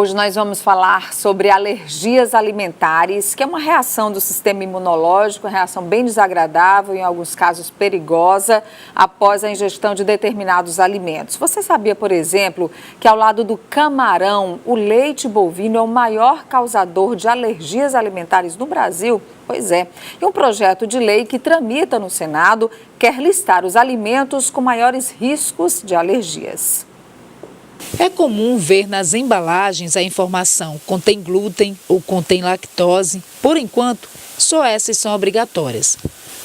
Hoje nós vamos falar sobre alergias alimentares, que é uma reação do sistema imunológico, uma reação bem desagradável, em alguns casos perigosa, após a ingestão de determinados alimentos. Você sabia, por exemplo, que ao lado do camarão, o leite bovino é o maior causador de alergias alimentares no Brasil? Pois é. E um projeto de lei que tramita no Senado quer listar os alimentos com maiores riscos de alergias. É comum ver nas embalagens a informação contém glúten ou contém lactose. Por enquanto, só essas são obrigatórias.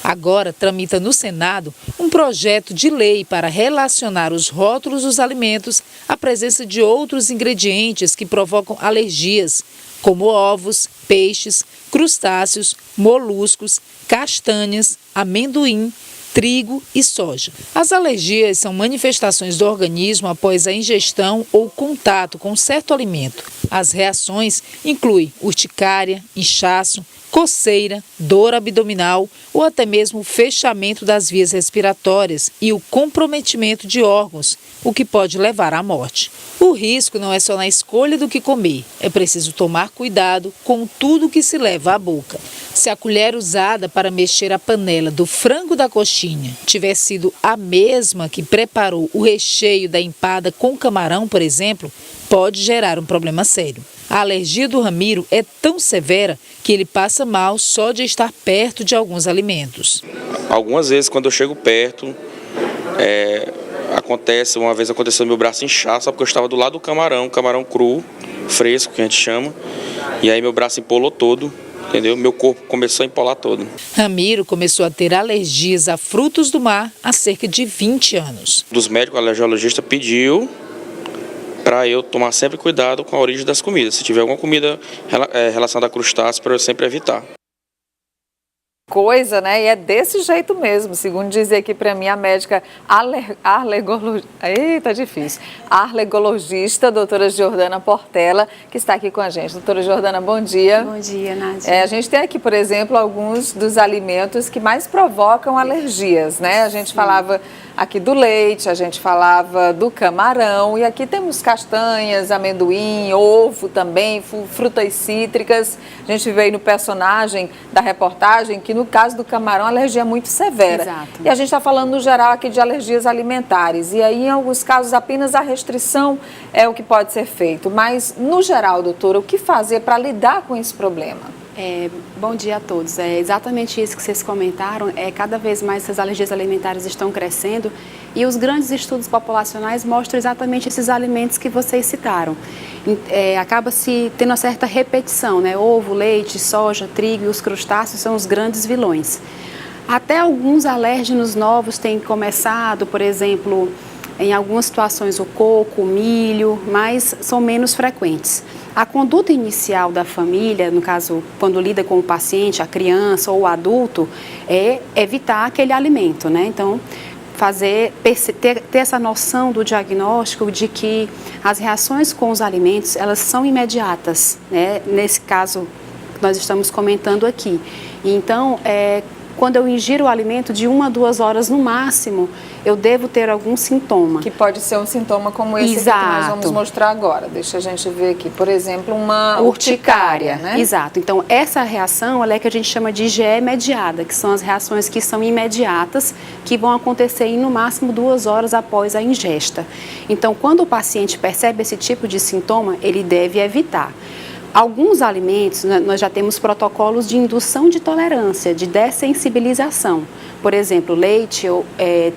Agora tramita no Senado um projeto de lei para relacionar os rótulos dos alimentos à presença de outros ingredientes que provocam alergias, como ovos, peixes, crustáceos, moluscos, castanhas, amendoim, trigo e soja. As alergias são manifestações do organismo após a ingestão ou contato com certo alimento. As reações incluem urticária, inchaço, coceira, dor abdominal ou até mesmo o fechamento das vias respiratórias e o comprometimento de órgãos, o que pode levar à morte. O risco não é só na escolha do que comer, é preciso tomar cuidado com tudo que se leva à boca. Se a colher usada para mexer a panela do frango da coxinha tiver sido a mesma que preparou o recheio da empada com camarão, por exemplo, pode gerar um problema sério. A alergia do Ramiro é tão severa que ele passa mal só de estar perto de alguns alimentos. Algumas vezes, quando eu chego perto, uma vez aconteceu meu braço inchar, só porque eu estava do lado do camarão cru, fresco, que a gente chama, e aí meu braço empolou todo. Entendeu? Meu corpo começou a empolar todo. Ramiro começou a ter alergias a frutos do mar há cerca de 20 anos. Dos médicos, o alergologista pediu para eu tomar sempre cuidado com a origem das comidas. Se tiver alguma comida relacionada a crustáceos, para eu sempre evitar. Coisa, né? E é desse jeito mesmo, segundo dizer aqui para mim a médica alergologista, doutora Jordana Portela, que está aqui com a gente. Doutora Jordana, bom dia. Bom dia, Nádia. A gente tem aqui, por exemplo, alguns dos alimentos que mais provocam alergias, né? A gente falava aqui do leite, a gente falava do camarão e aqui temos castanhas, amendoim, ovo também, frutas cítricas. A gente veio no personagem da reportagem que no caso do camarão a alergia é muito severa. Exato. E a gente está falando no geral aqui de alergias alimentares e aí em alguns casos apenas a restrição é o que pode ser feito. Mas no geral, doutora, o que fazer para lidar com esse problema? Bom dia a todos. É exatamente isso que vocês comentaram. Cada vez mais essas alergias alimentares estão crescendo e os grandes estudos populacionais mostram exatamente esses alimentos que vocês citaram. Acaba-se tendo uma certa repetição, né? Ovo, leite, soja, trigo e os crustáceos são os grandes vilões. Até alguns alérgenos novos têm começado, por exemplo, em algumas situações o coco, o milho, mas são menos frequentes. A conduta inicial da família, no caso, quando lida com o paciente, a criança ou o adulto, é evitar aquele alimento, né? Então, ter essa noção do diagnóstico de que as reações com os alimentos, elas são imediatas, né? Nesse caso, nós estamos comentando aqui. Então, quando eu ingiro o alimento de 1 a 2 horas no máximo, eu devo ter algum sintoma. Que pode ser um sintoma como esse que nós vamos mostrar agora. Deixa a gente ver aqui. Por exemplo, uma urticária, né? Exato. Então, essa reação ela é que a gente chama de IgE mediada, que são as reações que são imediatas, que vão acontecer em no máximo 2 horas após a ingesta. Então, quando o paciente percebe esse tipo de sintoma, ele deve evitar. Alguns alimentos, nós já temos protocolos de indução de tolerância, de dessensibilização. Por exemplo, leite,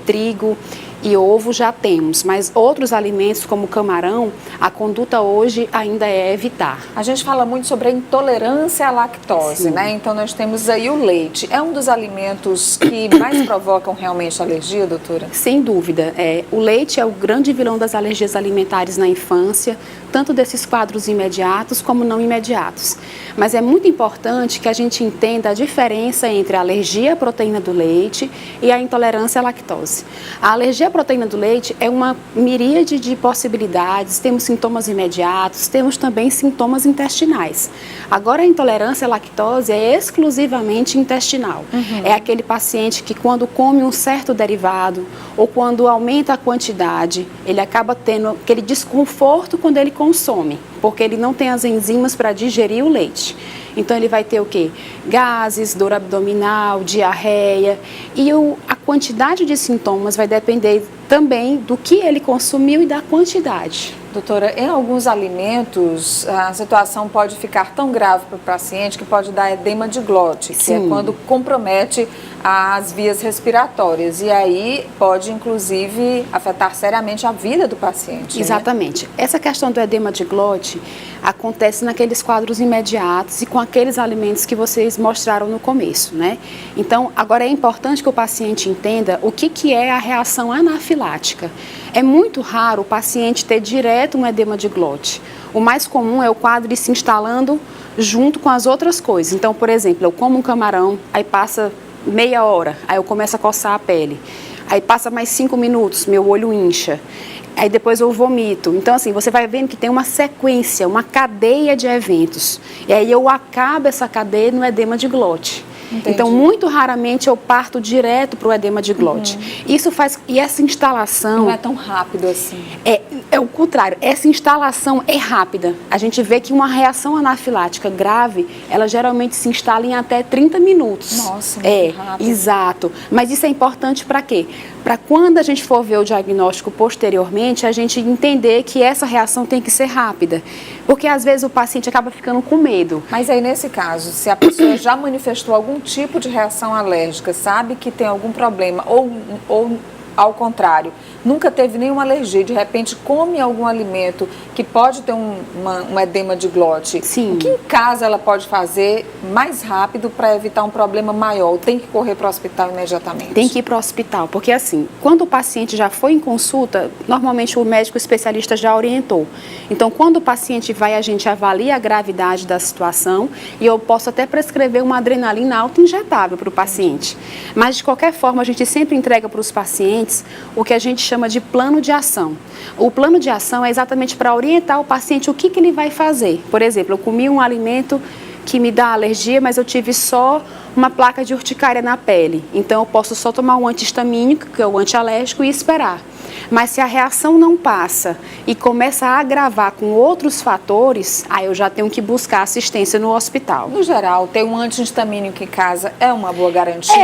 trigo e ovo já temos, mas outros alimentos como camarão, a conduta hoje ainda é evitar. A gente fala muito sobre a intolerância à lactose, sim, né? Então nós temos aí o leite. É um dos alimentos que mais provocam realmente alergia, doutora? Sem dúvida. O leite é o grande vilão das alergias alimentares na infância, tanto desses quadros imediatos como não imediatos. Mas é muito importante que a gente entenda a diferença entre a alergia à proteína do leite e a intolerância à lactose. A alergia à proteína do leite é uma miríade de possibilidades, temos sintomas imediatos, temos também sintomas intestinais. Agora, a intolerância à lactose é exclusivamente intestinal. É aquele paciente que quando come um certo derivado ou quando aumenta a quantidade, ele acaba tendo aquele desconforto quando ele consome. porque ele não tem as enzimas para digerir o leite. Então, ele vai ter o quê? Gases, dor abdominal, diarreia. E a quantidade de sintomas vai depender também do que ele consumiu e da quantidade. Doutora, em alguns alimentos, a situação pode ficar tão grave para o paciente que pode dar edema de glote, que é quando compromete as vias respiratórias. E aí pode, inclusive, afetar seriamente a vida do paciente. Exatamente. Né? Essa questão do edema de glote acontece naqueles quadros imediatos e com aqueles alimentos que vocês mostraram no começo, né? Então, agora é importante que o paciente entenda o que é a reação anafilática. É muito raro o paciente ter direto um edema de glote. O mais comum é o quadro ir se instalando junto com as outras coisas. Então, por exemplo, eu como um camarão, aí passa meia hora, aí eu começo a coçar a pele. Aí passa mais 5 minutos, meu olho incha. Aí depois eu vomito. Então, assim, você vai vendo que tem uma sequência, uma cadeia de eventos. E aí eu acabo essa cadeia no edema de glote. Entendi. Então, muito raramente eu parto direto para o edema de glote. Isso faz... E essa instalação... Não é tão rápido assim. É o contrário. Essa instalação é rápida. A gente vê que uma reação anafilática grave, ela geralmente se instala em até 30 minutos. Nossa, muito rápido. Exato. Mas isso é importante para quê? Para quando a gente for ver o diagnóstico posteriormente, a gente entender que essa reação tem que ser rápida. Porque às vezes o paciente acaba ficando com medo. Mas aí nesse caso, se a pessoa já manifestou algum tipo de reação alérgica, sabe que tem algum problema, ou ao contrário, nunca teve nenhuma alergia, de repente come algum alimento que pode ter um edema de glote, Sim. O que em casa ela pode fazer mais rápido para evitar um problema maior? Ou tem que correr para o hospital imediatamente? Tem que ir para o hospital, porque assim, quando o paciente já foi em consulta, normalmente o médico especialista já orientou. Então, quando o paciente vai, a gente avalia a gravidade da situação e eu posso até prescrever uma adrenalina auto-injetável para o paciente. Mas, de qualquer forma, a gente sempre entrega para os pacientes o que a gente chama de plano de ação. O plano de ação é exatamente para orientar o paciente o que ele vai fazer. Por exemplo, eu comi um alimento que me dá alergia, mas eu tive só uma placa de urticária na pele. Então, eu posso só tomar um antihistamínico, que é o antialérgico, e esperar. Mas se a reação não passa e começa a agravar com outros fatores, aí eu já tenho que buscar assistência no hospital. No geral, ter um antihistamínico em casa é uma boa garantia?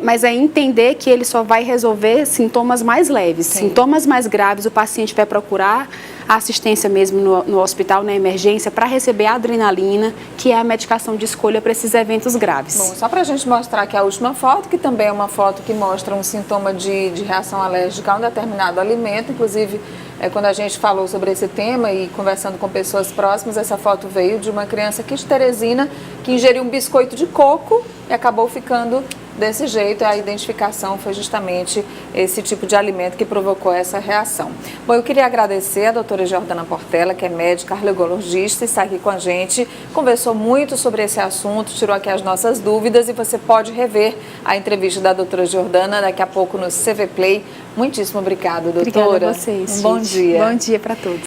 Mas é entender que ele só vai resolver sintomas mais leves. Sim. Sintomas mais graves, o paciente vai procurar a assistência mesmo no hospital, na emergência, para receber a adrenalina, que é a medicação de escolha para esses eventos graves. Bom, só para a gente mostrar aqui a última foto, que também é uma foto que mostra um sintoma de reação alérgica a um determinado alimento. Inclusive, quando a gente falou sobre esse tema e conversando com pessoas próximas, essa foto veio de uma criança aqui de Teresina que ingeriu um biscoito de coco e acabou ficando desse jeito. A identificação foi justamente esse tipo de alimento que provocou essa reação. Bom, eu queria agradecer a doutora Jordana Portela, que é médica alergologista, está aqui com a gente, conversou muito sobre esse assunto, tirou aqui as nossas dúvidas e você pode rever a entrevista da doutora Jordana daqui a pouco no CV Play. Muitíssimo obrigada, doutora. Obrigada a vocês. Um bom dia. Bom dia para todos.